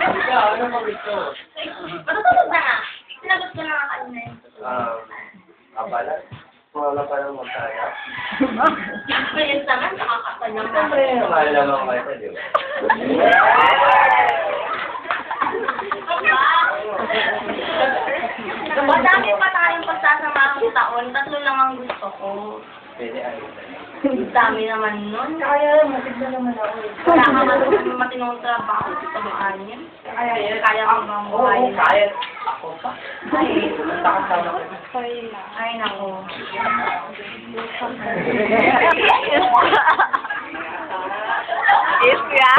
Ikaw, ano mo gusto? Matutulog na nga. Sinagot ko na nga kanina yun. Abala. Wala pa lang magkaya. Experience naman, nakakasal naman. Siyempre, mahal naman kayo, di ba? Madami pa tayong pagsasamahang taon. 3 lang ang gusto ko. Pwede ay. Dami naman nun. Kaya, matignan naman ako. Wala ka matinong trabaho. Ito mo anin. Kaya ka bang buhayin? Kaya. Ako pa. Ay, Nakasama ko. ay nako. Is ya.